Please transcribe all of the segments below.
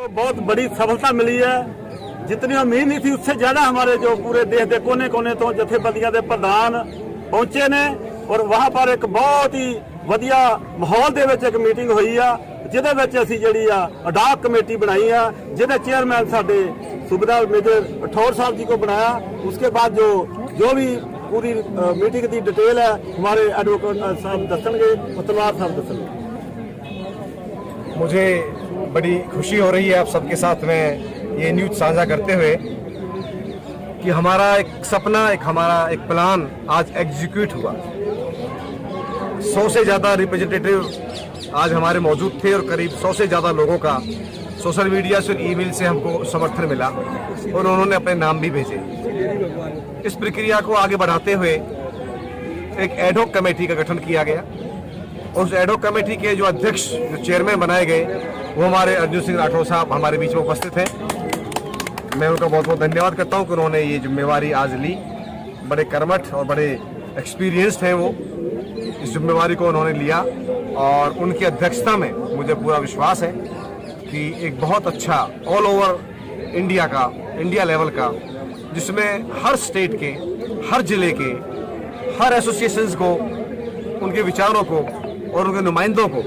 तो बहुत बड़ी सफलता मिली है। जितनी उम्मीद नहीं थी उससे ज्यादा हमारे जो पूरे देश के कोने कोने तो जथेबंदियां के प्रधान पहुंचे ने और वहां पर एक बहुत ही वधिया माहौल दे विच एक मीटिंग हुई आ जिहदे विच असीं जिहड़ी आ अडाक कमेटी बनाई आ जिहदे चेयरमैन साडे सूबेदार मेजर राठौर साहब जी को बनाया। उसके बाद जो भी पूरी मीटिंग की डिटेल है हमारे एडवोकेट साहब दसेंगे, तलवार साहब दसेंगे। मुझे बड़ी खुशी हो रही है आप सबके साथ में ये न्यूज़ साझा करते हुए कि हमारा एक सपना, हमारा एक प्लान आज एग्जीक्यूट हुआ। 100 से ज़्यादा रिप्रेजेंटेटिव आज हमारे मौजूद थे और करीब 100 से ज़्यादा लोगों का सोशल मीडिया से और ईमेल से हमको समर्थन मिला और उन्होंने अपने नाम भी भेजे। इस प्रक्रिया को आगे बढ़ाते हुए एक एडहॉक कमेटी का गठन किया गया। उस एडहॉक कमेटी के जो अध्यक्ष, जो चेयरमैन बनाए गए, वो हमारे अर्जुन सिंह राठौर साहब हमारे बीच में उपस्थित हैं। मैं उनका बहुत बहुत धन्यवाद करता हूं कि उन्होंने ये जिम्मेवारी आज ली। बड़े कर्मठ और बड़े एक्सपीरियंस्ड हैं वो, इस जिम्मेवारी को उन्होंने लिया और उनकी अध्यक्षता में मुझे पूरा विश्वास है कि एक बहुत अच्छा ऑल ओवर इंडिया लेवल का, जिसमें हर स्टेट के, हर जिले के, हर एसोसिएशंस को, उनके विचारों को और उनके नुमाइंदों को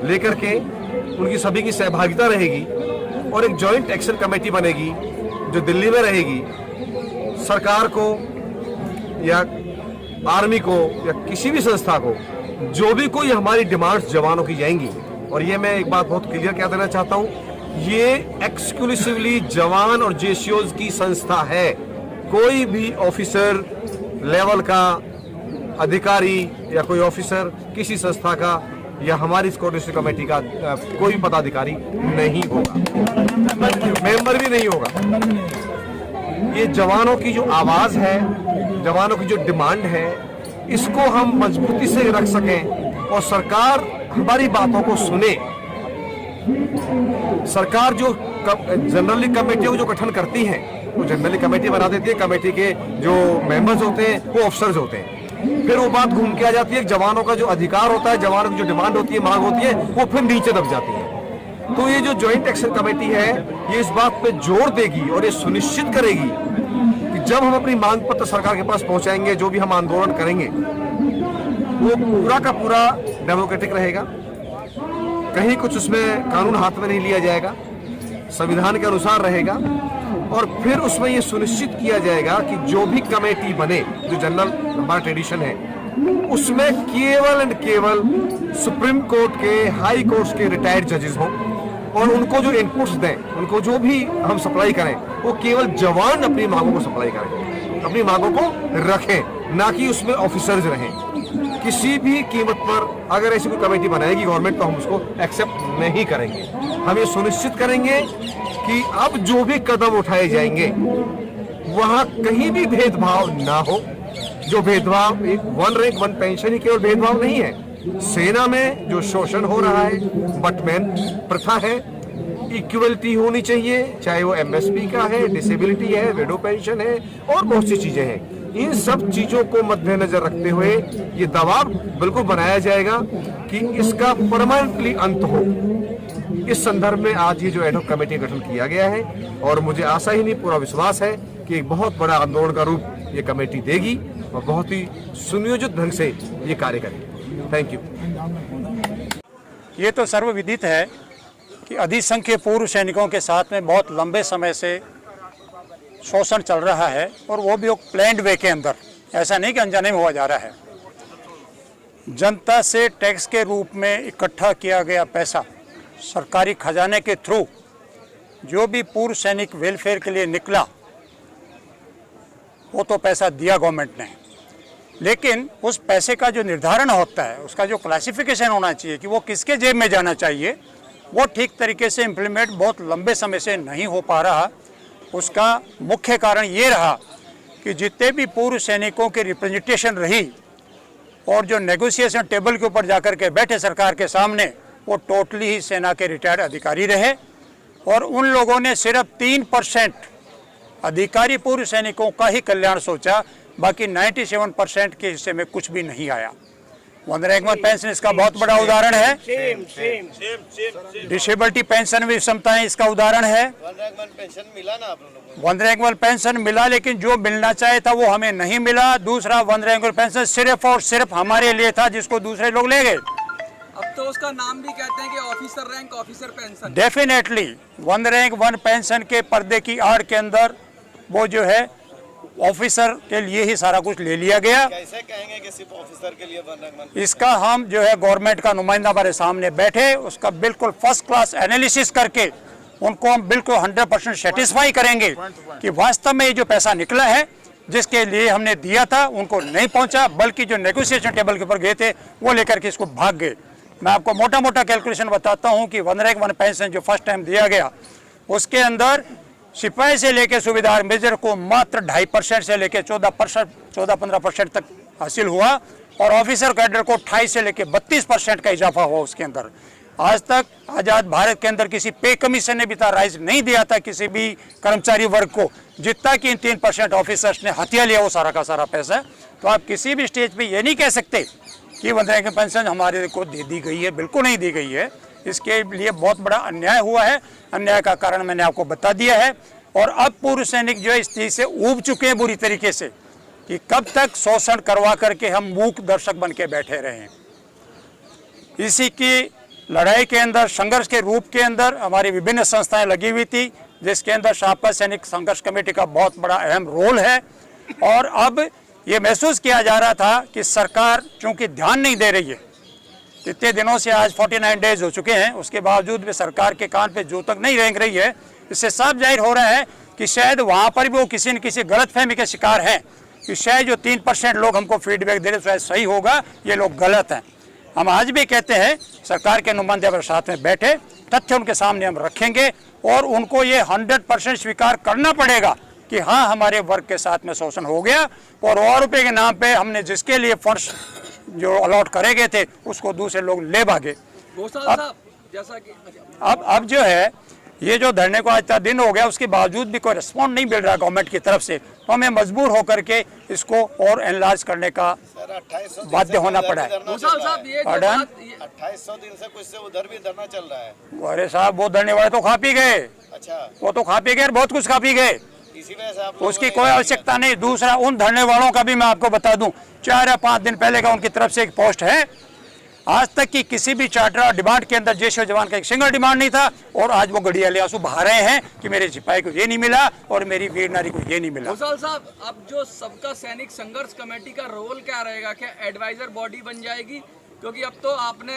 लेकर के उनकी सभी की सहभागिता रहेगी और एक जॉइंट एक्शन कमेटी बनेगी जो दिल्ली में रहेगी। सरकार को या आर्मी को या किसी भी संस्था को जो भी कोई हमारी डिमांड्स जवानों की जाएंगी, और ये मैं एक बात बहुत क्लियर कह देना चाहता हूँ, ये एक्सक्लूसिवली जवान और जेसीओज की संस्था है। कोई भी ऑफिसर लेवल का अधिकारी या कोई ऑफिसर किसी संस्था का या हमारी कोऑर्डिनेशन कमेटी का कोई पदाधिकारी नहीं होगा, मेंबर भी नहीं होगा। ये जवानों की जो आवाज है, जवानों की जो डिमांड है, इसको हम मजबूती से रख सकें और सरकार हमारी बातों को सुने। सरकार जो जनरली कमेटियों को जो गठन करती है वो जनरली कमेटी बना देती है। कमेटी के जो मेंबर्स होते हैं वो ऑफिसर्स होते हैं। फिर वो बात घूम के आ जाती है, जवानों का जो अधिकार होता है, जवानों की जो डिमांड होती है, मांग होती है, वो फिर नीचे दब जाती है। तो ये जो ज्वाइंट एक्शन कमेटी है ये इस बात पे जोर देगी और ये सुनिश्चित करेगी कि जब हम अपनी मांग पत्र सरकार के पास पहुंचाएंगे, जो भी हम आंदोलन करेंगे, वो पूरा का पूरा डेमोक्रेटिक रहेगा। कहीं कुछ उसमें कानून हाथ में नहीं लिया जाएगा, संविधान के अनुसार रहेगा और फिर उसमें ये सुनिश्चित किया जाएगा कि जो भी कमेटी बने, जो जनरल हमारा ट्रेडिशन है, उसमें केवल एंड केवल सुप्रीम कोर्ट के, हाई कोर्ट्स के रिटायर्ड जजेस हों और उनको जो इनपुट्स दें, उनको जो भी हम सप्लाई करें, वो केवल जवान अपनी मांगों को सप्लाई करें, अपनी मांगों को रखें, ना कि उसमें ऑफिसर्स रहें। किसी भी कीमत पर अगर ऐसी कोई कमेटी बनाएगी गवर्नमेंट तो हम उसको एक्सेप्ट नहीं करेंगे। हम ये सुनिश्चित करेंगे कि अब जो भी कदम उठाए जाएंगे वहां कहीं भी भेदभाव ना हो। जो भेदभाव, वन रैंक वन पेंशन ही केवल भेदभाव नहीं है। सेना में जो शोषण हो रहा है, बटमैन प्रथा है, इक्वलिटी होनी चाहिए, चाहे वो एमएसपी का है, डिसेबिलिटी है, विडो पेंशन है और बहुत सी चीजें हैं। इन सब चीजों को मद्देनजर रखते हुए ये दबाव बिल्कुल बनाया जाएगा कि इसका परमानेंटली अंत हो। इस संदर्भ में आज ये जो एडहॉक कमेटी गठन किया गया है और मुझे आशा ही नहीं, पूरा विश्वास है कि एक बहुत बड़ा आंदोलन का रूप ये कमेटी देगी और बहुत ही सुनियोजित ढंग से ये कार्य करेगी। Thank you. ये तो सर्वविदित है कि अधिसंख्य पूर्व सैनिकों के साथ में बहुत लंबे समय से शोषण चल रहा है और वो भी एक प्लान्ड वे के अंदर, ऐसा नहीं कि अनजाने में हुआ जा रहा है। जनता से टैक्स के रूप में इकट्ठा किया गया पैसा सरकारी खजाने के थ्रू जो भी पूर्व सैनिक वेलफेयर के लिए निकला वो तो पैसा दिया गवर्नमेंट ने, लेकिन उस पैसे का जो निर्धारण होता है, उसका जो क्लासिफिकेशन होना चाहिए कि वो किसके जेब में जाना चाहिए, वो ठीक तरीके से इम्प्लीमेंट बहुत लंबे समय से नहीं हो पा रहा। उसका मुख्य कारण ये रहा कि जितने भी पूर्व सैनिकों की रिप्रेजेंटेशन रही और जो नेगोशिएशन टेबल के ऊपर जाकर के बैठे सरकार के सामने, वो टोटली ही सेना के रिटायर्ड अधिकारी रहे और उन लोगों ने सिर्फ 3% अधिकारी पूर्व सैनिकों का ही कल्याण सोचा, बाकी 97% के हिस्से में कुछ भी नहीं आया। वन रैंक वन पेंशन इसका बहुत बड़ा उदाहरण है। डिसेबिलिटी पेंशन भी विषमताएं इसका उदाहरण है। वन रैंक वन पेंशन मिला ना आप लोगों को? वन रैंक वन पेंशन मिला, लेकिन जो मिलना चाहिए था वो हमें नहीं मिला। दूसरा, वन रैंक वन पेंशन सिर्फ और सिर्फ हमारे लिए था, जिसको दूसरे लोग ले गए। अब तो उसका नाम भी कहते हैं कि officer rank officer pension. Definitely one rank one pension के पर्दे की आड़ के अंदर वो जो है ऑफिसर के लिए ही सारा कुछ ले लिया गया। कैसे कहेंगे कि सिर्फ ऑफिसर के लिए वन रैंक वन? इसका हम जो है गवर्नमेंट का नुमाइंदा हमारे सामने बैठे, उसका बिल्कुल फर्स्ट क्लास एनालिसिस करके उनको हम बिल्कुल 100% सेटिस्फाई करेंगे कि वास्तव में ये जो पैसा निकला है जिसके लिए हमने दिया था उनको नहीं पहुंचा, बल्कि जो नेगोशिएशन टेबल के ऊपर गए थे वो लेकर के इसको भाग गए। मैं आपको मोटा मोटा कैलकुलेशन बताता हूं कि वन रैंक वन पेंशन जो फर्स्ट टाइम दिया गया उसके अंदर सिपाही से लेकर सूबेदार मेजर को मात्र 2.5% से लेकर 14-15% तक हासिल हुआ, और ऑफिसर कैडर को 28 से लेकर 32% का इजाफा हुआ उसके अंदर। आज तक आज़ाद भारत के अंदर किसी पे कमीशन ने भी राइज नहीं दिया था किसी भी कर्मचारी वर्ग को, जितना कि इन 3% ऑफिसर्स ने हथिया लिया वो सारा का सारा पैसा। तो आप किसी भी स्टेज पे ये नहीं कह सकते कि वन रैंक पेंशन हमारे को दे दी गई है, बिल्कुल नहीं दी गई है। इसके लिए बहुत बड़ा अन्याय हुआ है। अन्याय का कारण मैंने आपको बता दिया है, और अब पूर्व सैनिक जो है इस चीज से ऊब चुके हैं बुरी तरीके से कि कब तक शोषण करवा करके हम मूक दर्शक बन के बैठे रहे हैं। इसी की लड़ाई के अंदर, संघर्ष के रूप के अंदर हमारी विभिन्न संस्थाएं लगी हुई थी, जिसके अंदर साबका सैनिक संघर्ष कमेटी का बहुत बड़ा अहम रोल है। और अब ये महसूस किया जा रहा था कि सरकार चूंकि ध्यान नहीं दे रही है, इतने दिनों से आज 49 डेज हो चुके हैं, उसके बावजूद भी सरकार के कान पे जो तक नहीं रेंग रही है, इससे साफ जाहिर हो रहा है कि शायद वहाँ पर भी वो किसी न किसी गलतफहमी के शिकार हैं कि शायद जो 3% लोग हमको फीडबैक दे रहे शायद सही होगा, ये लोग गलत हैं। हम आज भी कहते हैं सरकार के नुमाइंदे पर साथ में बैठे, तथ्य उनके सामने हम रखेंगे और उनको ये 100% स्वीकार करना पड़ेगा कि हाँ, हमारे वर्ग के साथ में शोषण हो गया, और रुपये के नाम पे हमने जिसके लिए फंड्स जो अलॉट करे गए थे उसको दूसरे लोग ले भागे। जैसा कि अब जो है ये जो धरने को आज तक दिन हो गया, उसके बावजूद भी कोई रिस्पॉन्स नहीं मिल रहा गवर्नमेंट की तरफ से, तो हमें मजबूर होकर के इसको और एनलार्ज करने का बाध्य होना पड़ा है। 2800 दिन से कुछ से उधर भी धरना चल रहा है। अरे साहब, वो धरने वाले तो खा पी गए। अच्छा, वो तो खा पी गए, बहुत कुछ खा पी गए, इसी वजह से आप उसकी कोई आवश्यकता नहीं। दूसरा, उन धरने वालों का भी मैं आपको बता दूं, 4 या 5 दिन पहले का उनकी तरफ से एक पोस्ट है। आज तक की किसी भी चार्टर और डिमांड के अंदर जैश जवान का एक सिंगल डिमांड नहीं था, और आज वो गड़ियाले आंसू बहा रहे हैं कि मेरे सिपाही को ये नहीं मिला और मेरी वीर नारी को ये नहीं मिला। घोषाल साहब, अब जो सबका सैनिक संघर्ष कमेटी का रोल क्या रहेगा? क्या एडवाइजर बॉडी बन जाएगी? क्योंकि अब तो आपने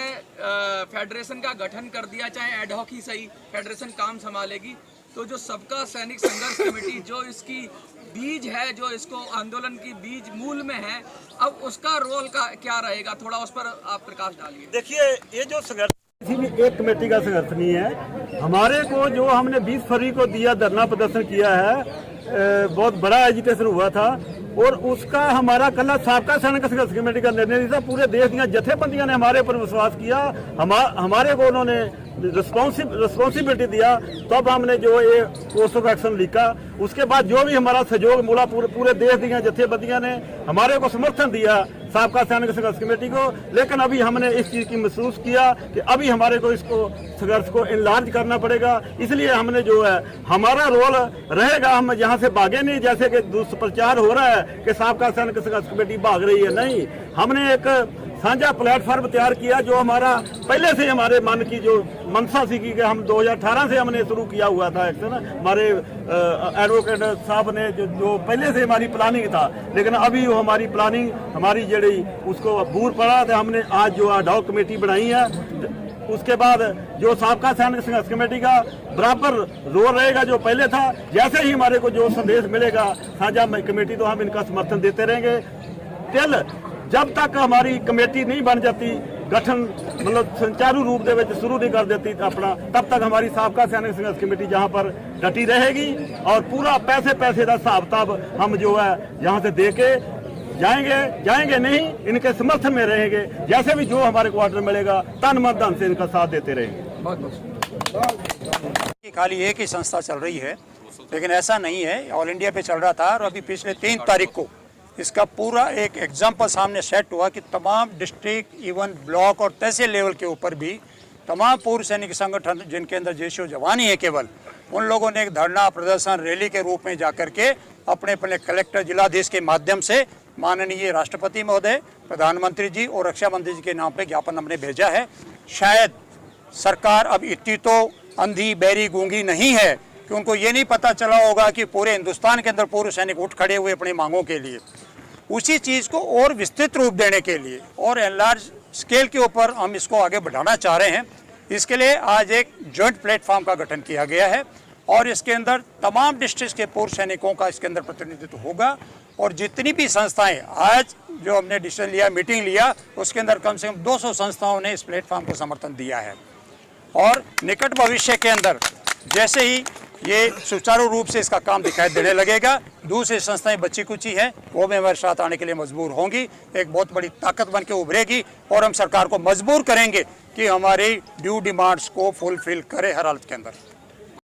फेडरेशन का गठन कर दिया, चाहे एडहॉक ही सही, फेडरेशन काम संभालेगी। तो जो सबका सैनिक संघर्ष कमेटी जो इसकी बीज है, जो इसको आंदोलन की बीज मूल में है, अब उसका रोल का क्या रहेगा? थोड़ा उस पर आप प्रकाश डालिए। देखिए, ये जो संघर्ष किसी भी एक कमेटी का संघर्ष नहीं है। हमारे को जो हमने 20 फरवरी को दिया, धरना प्रदर्शन किया है, बहुत बड़ा एजिटेशन हुआ था, और उसका हमारा कल साबका सैनिक संघर्ष कमेटी का निर्णय था। पूरे देश की जथेबंदियां ने हमारे पर विश्वास किया, हमारे को उन्होंने रिस्पॉन्सिबिलिटी दिया, तब हमने जो ये कोर्स ऑफ एक्शन लिखा। उसके बाद जो भी हमारा सहयोग मिला, पूरे देश की जथेबंदियां ने हमारे को समर्थन दिया, साबका सैनिक संघर्ष कमेटी को। लेकिन अभी हमने इस चीज की महसूस किया कि अभी हमारे को इसको संघर्ष को इनलार्ज करना पड़ेगा। इसलिए हमने जो है हमारा रोल रहेगा, हम यहाँ से भागे नहीं, जैसे कि दुष्प्रचार हो रहा है कि साबका सैनिक संघर्ष कमेटी भाग रही है। नहीं, हमने एक साझा प्लेटफॉर्म तैयार किया, जो हमारा पहले से हमारे मन की जो मंशा थी कि हम 2018 से हमने शुरू किया हुआ था एक्शन। हमारे एडवोकेट साहब ने जो पहले से हमारी प्लानिंग था, लेकिन अभी वो हमारी प्लानिंग हमारी जड़ी उसको बूर पड़ा था। हमने आज जो एडहॉक कमेटी बनाई है, उसके बाद जो साबका सैनिक संघर्ष कमेटी का बराबर रोल रहेगा जो पहले था। जैसे ही हमारे को जो संदेश मिलेगा साझा कमेटी, तो हम इनका समर्थन देते रहेंगे। टिल जब तक हमारी कमेटी नहीं बन जाती, गठन मतलब सुचारू रूप से शुरू नहीं कर देती अपना, तब तक हमारी साबका सैनिक संघर्ष कमेटी जहाँ पर डटी रहेगी, और पूरा पैसे का हिसाब किताब हम जो है यहाँ से दे के जाएंगे नहीं, इनके समर्थन में रहेंगे। जैसे भी जो हमारे को ऑर्डर मिलेगा, तन मन धन से इनका साथ देते रहेंगे। खाली एक ही संस्था चल रही है, लेकिन ऐसा नहीं है। ऑल इंडिया पे चल रहा था, और अभी पिछले 3 तारीख को इसका पूरा एक एग्जाम्पल सामने सेट हुआ कि तमाम डिस्ट्रिक्ट, इवन ब्लॉक और तहसील लेवल के ऊपर भी तमाम पूर्व सैनिक संगठन जिनके अंदर जेशो जवान ही है केवल, उन लोगों ने एक धरना प्रदर्शन रैली के रूप में जाकर के अपने अपने कलेक्टर, जिलाधीश के माध्यम से माननीय राष्ट्रपति महोदय, प्रधानमंत्री जी और रक्षा मंत्री जी के नाम पे ज्ञापन हमने भेजा है। शायद सरकार अब इतनी तो अंधी, बहरी, गूंगी नहीं है कि उनको ये नहीं पता चला होगा कि पूरे हिंदुस्तान के अंदर पूर्व सैनिक उठ खड़े हुए अपनी मांगों के लिए। उसी चीज़ को और विस्तृत रूप देने के लिए और एनलार्ज स्केल के ऊपर हम इसको आगे बढ़ाना चाह रहे हैं। इसके लिए आज एक जॉइंट प्लेटफॉर्म का गठन किया गया है और इसके अंदर तमाम डिस्ट्रिक्ट के पूर्व सैनिकों का इसके अंदर प्रतिनिधित्व होगा। और जितनी भी संस्थाएं आज जो हमने डिसीजन लिया, मीटिंग लिया, उसके अंदर कम से कम 200 संस्थाओं ने इस प्लेटफॉर्म को समर्थन दिया है। और निकट भविष्य के अंदर जैसे ही ये सुचारू रूप से इसका काम दिखाई देने लगेगा, दूसरी संस्थाएं बची कुची हैं वो भी हमारे साथ आने के लिए मजबूर होंगी, एक बहुत बड़ी ताकत बन के उभरेगी और हम सरकार को मजबूर करेंगे कि हमारी ड्यू डिमांड्स को फुलफिल करे हर हालत के अंदर।